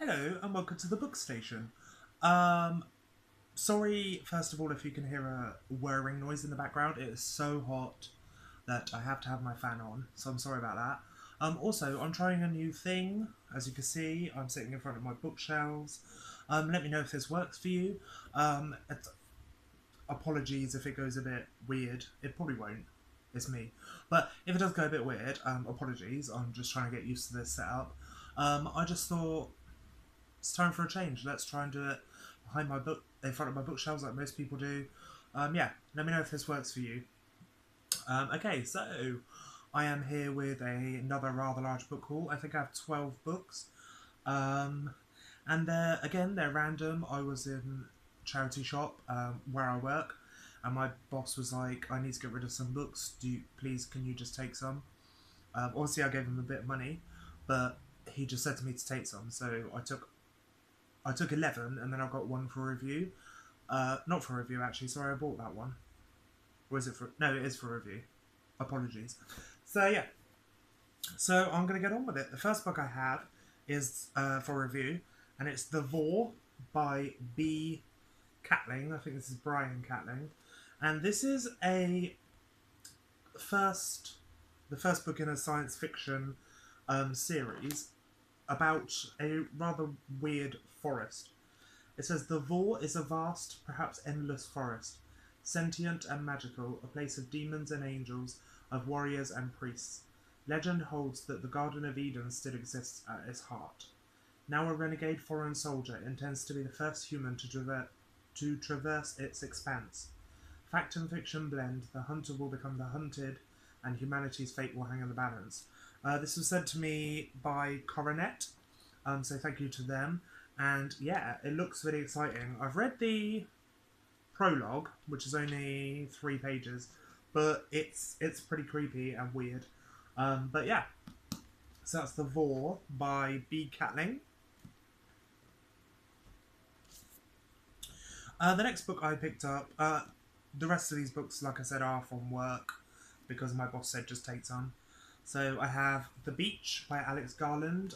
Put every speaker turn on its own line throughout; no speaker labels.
Hello and welcome to the book station. Um, Sorry, first of all, if you can hear a whirring noise in the background. It is so hot that I have to have my fan on, so I'm sorry about that. Also, I'm trying a new thing. As you can see, I'm sitting in front of my bookshelves. Let me know if this works for you. Apologies if it goes a bit weird. It probably won't. It's me. But if it does go a bit weird, apologies. I'm just trying to get used to this setup. I just thought it's time for a change. Let's try and do it behind my book, in front of my bookshelves, like most people do. Yeah, let me know if this works for you. Okay, so I am here with another rather large book haul. I think I have 12 books. Um, and they're random. I was in charity shop where I work, and my boss was like, "I need to get rid of some books. Can you just take some?" Obviously, I gave him a bit of money, but he just said to me to take some, so I took 11, and then I got one for review. Not for review, actually. Sorry, I bought that one. Or is it for? No, it is for review. Apologies. So yeah. So I'm gonna get on with it. The first book I have is for review, and it's The Vor by B. Catling. I think this is Brian Catling, and this is first, the first book in a science fiction series about a rather weird forest. It says the Vor is a vast, perhaps endless forest, sentient and magical, a place of demons and angels, of warriors and priests. Legend holds that the Garden of Eden still exists at its heart. Now a renegade foreign soldier intends to be the first human to traverse its expanse. Fact and fiction blend, the hunter will become the hunted, and humanity's fate will hang in the balance. This was sent to me by Coronet, so thank you to them. And yeah, it looks really exciting. I've read the prologue, which is only 3 pages, but it's pretty creepy and weird. But yeah, so that's The Vor by B. Catling. The next book I picked up, the rest of these books, like I said, are from work because my boss said just take some. So I have The Beach by Alex Garland.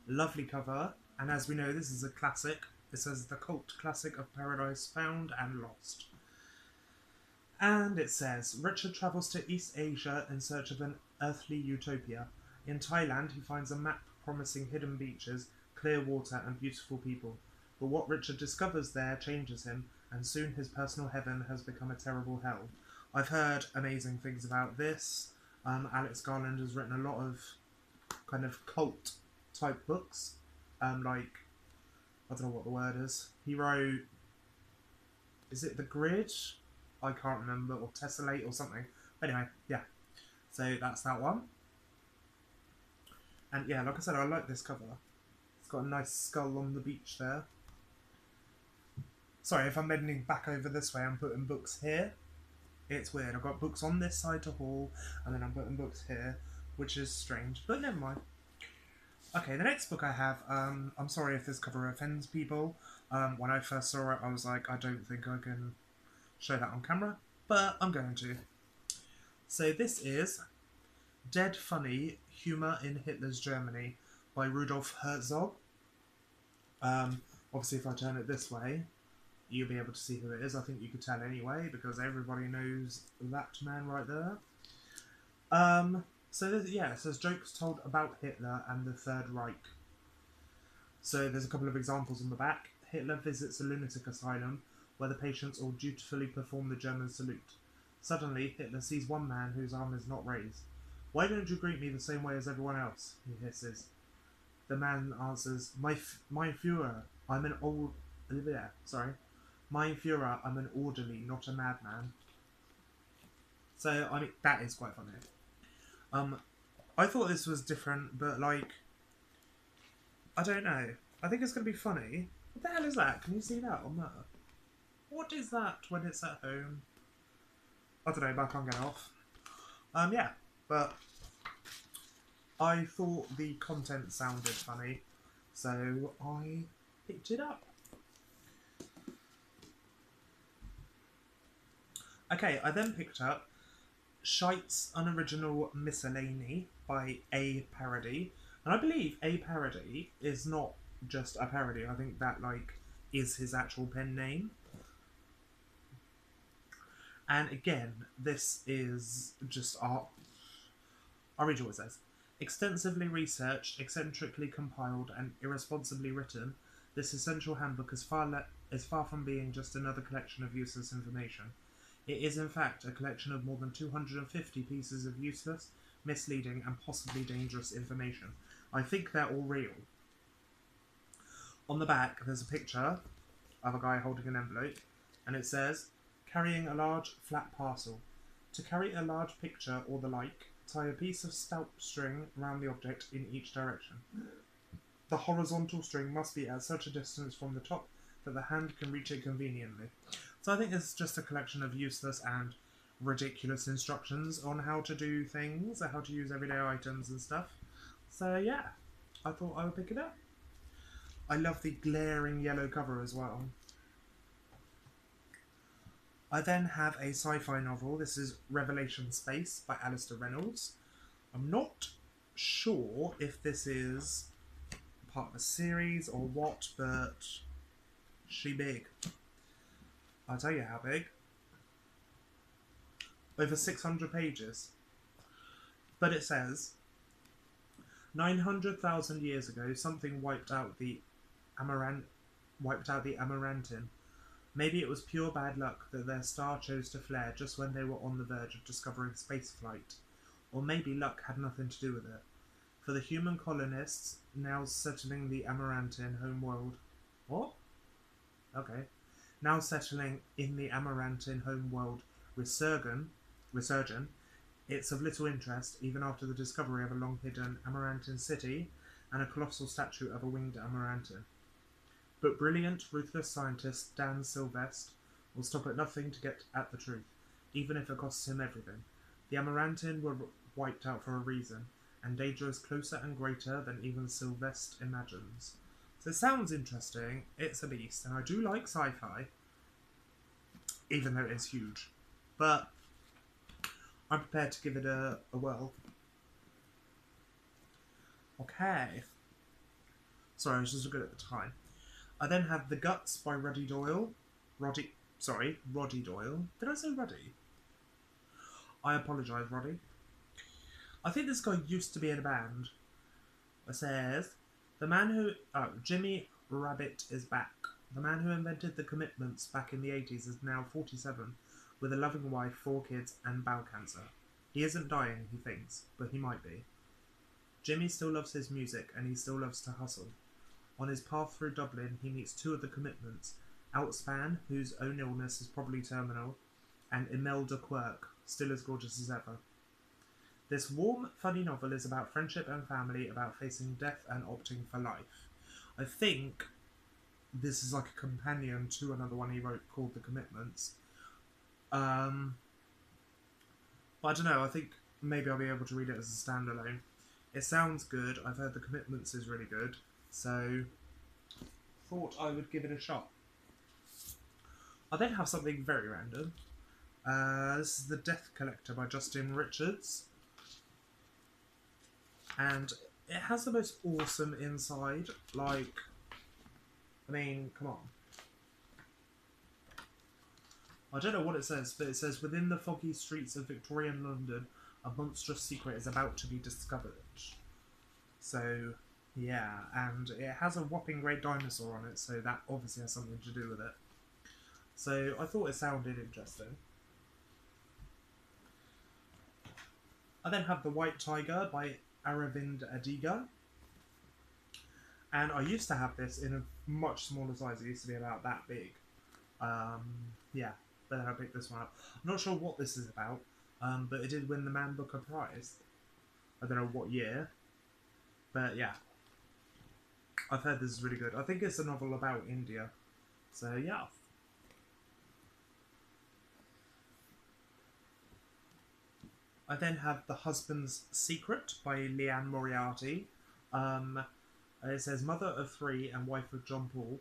Lovely cover. And as we know, this is a classic. It says the cult classic of Paradise Found and Lost. And it says, Richard travels to East Asia in search of an earthly utopia. In Thailand, he finds a map promising hidden beaches, clear water, and beautiful people. But what Richard discovers there changes him, and soon his personal heaven has become a terrible hell. I've heard amazing things about this. Alex Garland has written a lot of kind of cult type books. Like, I don't know what the word is. He wrote, is it The Grid? I can't remember, or Tessellate or something. But anyway, yeah. So that's that one. And yeah, like I said, I like this cover. It's got a nice skull on the beach there. Sorry, if I'm bending back over this way, I'm putting books here. It's weird. I've got books on this side to haul, and then I'm putting books here, which is strange, but never mind. Okay, the next book I have, I'm sorry if this cover offends people. When I first saw it, I was like, I don't think I can show that on camera, but I'm going to. So this is Dead Funny, Humour in Hitler's Germany by Rudolf Herzog. Obviously if I turn it this way, you'll be able to see who it is. I think you could tell anyway, because everybody knows that man right there. So yeah, it says jokes told about Hitler and the Third Reich. So there's a couple of examples on the back. Hitler visits a lunatic asylum where the patients all dutifully perform the German salute. Suddenly, Hitler sees one man whose arm is not raised. Why don't you greet me the same way as everyone else? He hisses. The man answers, Mein Führer, I'm an old... Mein Führer, I'm an orderly, not a madman. So, I mean, that is quite funny. I thought this was different, but like, I don't know. I think it's going to be funny. What the hell is that? Can you see that on there? What is that when it's at home? I don't know, but I can't get off. Yeah, but I thought the content sounded funny, so I picked it up. Okay, I then picked up Shite's Unoriginal Miscellany by A Parody. And I believe A Parody is not just a parody. I think that is his actual pen name. And again, this is just art. I'll read you what it says. Extensively researched, eccentrically compiled, and irresponsibly written, this essential handbook is far from being just another collection of useless information. It is, in fact, a collection of more than 250 pieces of useless, misleading, and possibly dangerous information. I think they're all real. On the back, there's a picture of a guy holding an envelope, and it says, carrying a large, flat parcel. To carry a large picture or the like, tie a piece of stout string around the object in each direction. The horizontal string must be at such a distance from the top that the hand can reach it conveniently. So I think it's just a collection of useless and ridiculous instructions on how to do things, how to use everyday items and stuff. So yeah, I thought I would pick it up. I love the glaring yellow cover as well. I then have a sci-fi novel. This is Revelation Space by Alistair Reynolds. I'm not sure if this is part of a series or what, but she big. I'll tell you how big. Over 600 pages. But it says, 900,000 years ago, something wiped out the Amarantin. Maybe it was pure bad luck that their star chose to flare just when they were on the verge of discovering spaceflight. Or maybe luck had nothing to do with it. For the human colonists now settling the Amarantin homeworld... What? Okay. Now settling in the Amarantin homeworld Resurgam, it's of little interest, even after the discovery of a long-hidden Amarantin city and a colossal statue of a winged Amarantin. But brilliant, ruthless scientist Dan Sylvester will stop at nothing to get at the truth, even if it costs him everything. The Amarantin were wiped out for a reason, and danger is closer and greater than even Sylvester imagines. So it sounds interesting, it's a beast, and I do like sci-fi, even though it's huge. But I'm prepared to give it a whirl. Okay. Sorry, I was just looking at the time. I then have The Guts by Roddy Doyle. Roddy Doyle. Did I say Roddy? I apologise, Roddy. I think this guy used to be in a band. It says, Jimmy Rabbit is back. The man who invented the Commitments back in the 80s is now 47, with a loving wife, 4 kids, and bowel cancer. He isn't dying, he thinks, but he might be. Jimmy still loves his music, and he still loves to hustle. On his path through Dublin, he meets 2 of the Commitments, Outspan, whose own illness is probably terminal, and Imelda Quirk, still as gorgeous as ever. This warm, funny novel is about friendship and family, about facing death and opting for life. I think this is like a companion to another one he wrote called The Commitments. But I don't know, I think maybe I'll be able to read it as a standalone. It sounds good. I've heard The Commitments is really good. So, thought I would give it a shot. I then have something very random. This is The Death Collector by Justin Richards. And it has the most awesome inside. Like, I mean, come on. I don't know what it says, but it says, within the foggy streets of Victorian London, a monstrous secret is about to be discovered. So, yeah, and it has a whopping great dinosaur on it, so that obviously has something to do with it. So, I thought it sounded interesting. I then have The White Tiger by Aravind Adiga. And I used to have this in a much smaller size. It used to be about that big. Yeah, but then I picked this one up. I'm not sure what this is about, but it did win the Man Booker Prize. I don't know what year, but yeah. I've heard this is really good. I think it's a novel about India. So yeah. I then have The Husband's Secret by Leanne Moriarty. It says, mother of 3 and wife of John Paul,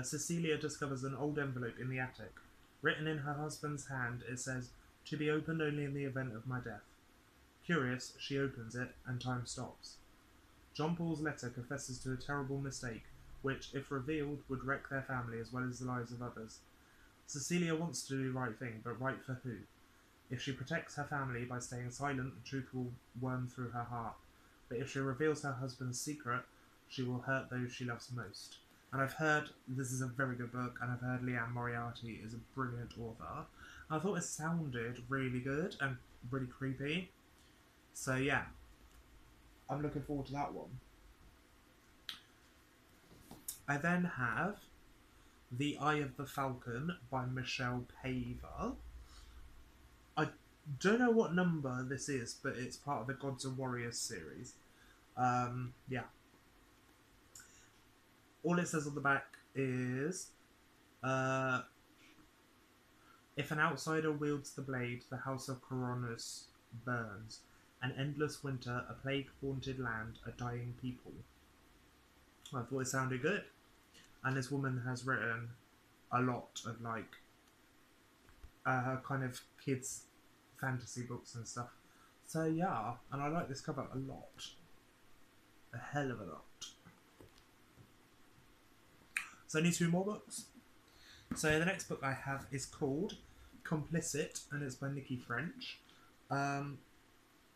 Cecilia discovers an old envelope in the attic. Written in her husband's hand, it says, to be opened only in the event of my death. Curious, she opens it, and time stops. John Paul's letter confesses to a terrible mistake, which, if revealed, would wreck their family as well as the lives of others. Cecilia wants to do the right thing, but right for who? If she protects her family by staying silent, the truth will worm through her heart. But if she reveals her husband's secret, she will hurt those she loves most. And I've heard this is a very good book, and I've heard Leanne Moriarty is a brilliant author. I thought it sounded really good and really creepy. So yeah, I'm looking forward to that one. I then have The Eye of the Falcon by Michelle Paver. I don't know what number this is, but it's part of the Gods and Warriors series. Yeah. All it says on the back is, if an outsider wields the blade, the house of Coronis burns. An endless winter, a plague-haunted land, a dying people. I thought it sounded good. And this woman has written a lot of, like, kind of kids' fantasy books and stuff. So, yeah, and I like this cover a lot. A hell of a lot. So, only 2 more books. So, the next book I have is called Complicit, and it's by Nikki French.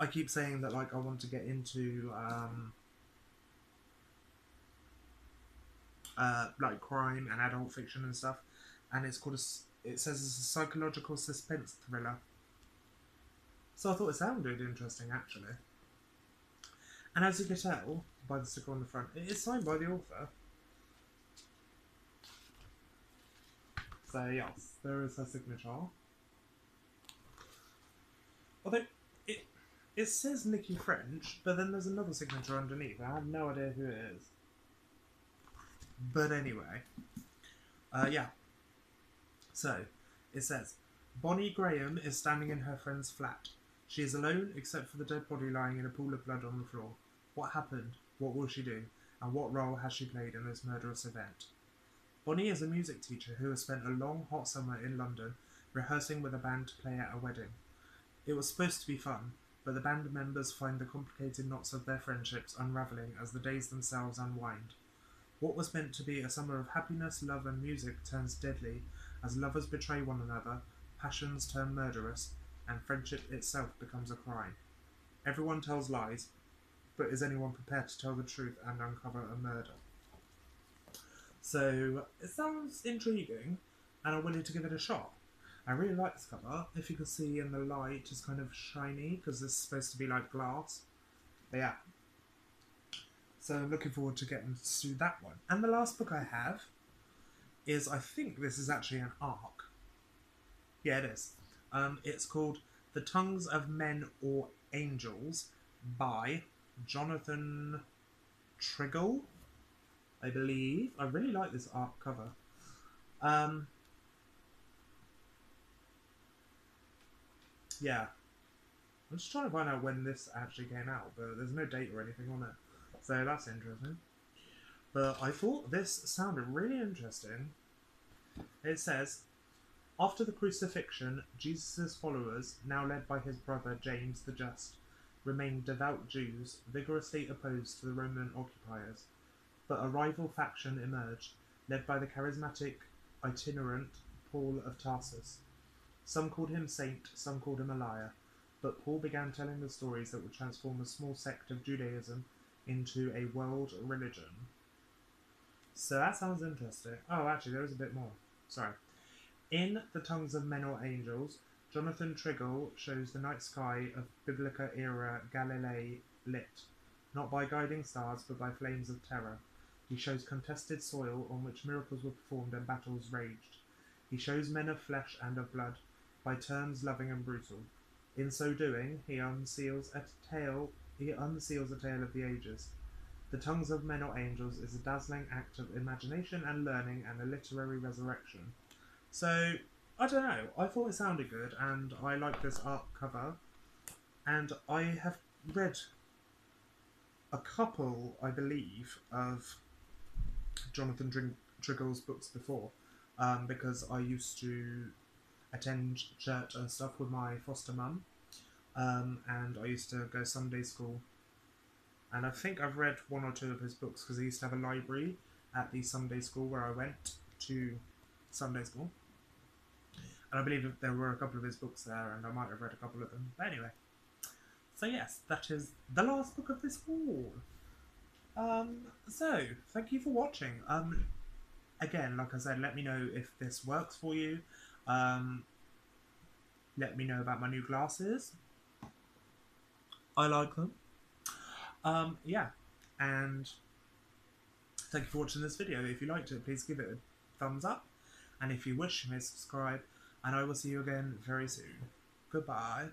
I keep saying that, like, I want to get into like crime and adult fiction and stuff, and it says it's a psychological suspense thriller. So I thought it sounded interesting, actually. And as you can tell by the sticker on the front, it is signed by the author. So yes, there is her signature. Although it says Nikki French, but then there's another signature underneath. I have no idea who it is. But anyway, yeah. So, it says, Bonnie Graham is standing in her friend's flat. She is alone except for the dead body lying in a pool of blood on the floor. What happened? What will she do? And what role has she played in this murderous event? Bonnie is a music teacher who has spent a long, hot summer in London rehearsing with a band to play at a wedding. It was supposed to be fun, but the band members find the complicated knots of their friendships unravelling as the days themselves unwind. What was meant to be a summer of happiness, love and music turns deadly as lovers betray one another, passions turn murderous, and friendship itself becomes a crime. Everyone tells lies, but is anyone prepared to tell the truth and uncover a murder? So, it sounds intriguing, and I'm willing to give it a shot. I really like this cover. If you can see in the light, it's kind of shiny, because this is supposed to be like glass. But yeah. So I'm looking forward to getting to that one. And the last book I have is, I think this is actually an arc. Yeah, it is. It's called The Tongues of Men or Angels by Jonathan Triggle, I believe. I really like this arc cover. Yeah. I'm just trying to find out when this actually came out, but there's no date or anything on it. So that's interesting. But I thought this sounded really interesting. It says, after the crucifixion, Jesus' followers, now led by his brother James the Just, remained devout Jews, vigorously opposed to the Roman occupiers. But a rival faction emerged, led by the charismatic itinerant Paul of Tarsus. Some called him saint, some called him a liar, but Paul began telling the stories that would transform a small sect of Judaism into a world religion. So that sounds interesting. Oh, actually, there is a bit more. Sorry. In The Tongues of Men or Angels, Jonathan Triggle shows the night sky of Biblica-era Galilee lit, not by guiding stars, but by flames of terror. He shows contested soil on which miracles were performed and battles raged. He shows men of flesh and of blood, by turns loving and brutal. In so doing, he unseals a tale of the ages. The Tongues of Men or Angels is a dazzling act of imagination and learning and a literary resurrection. So, I don't know, I thought it sounded good, and I like this art cover, and I have read a couple, I believe, of Jonathan Triggle's books before, because I used to attend church and stuff with my foster mum, and I used to go Sunday school and I think I've read one or two of his books because he used to have a library at the Sunday school where I went to Sunday school. And I believe that there were a couple of his books there, and I might have read a couple of them. But anyway, so yes, that is the last book of this haul. So thank you for watching. Again, like I said, let me know if this works for you. Let me know about my new glasses. I like them. Yeah, and thank you for watching this video. If you liked it, please give it a thumbs up. And if you wish, you may subscribe. And I will see you again very soon. Goodbye.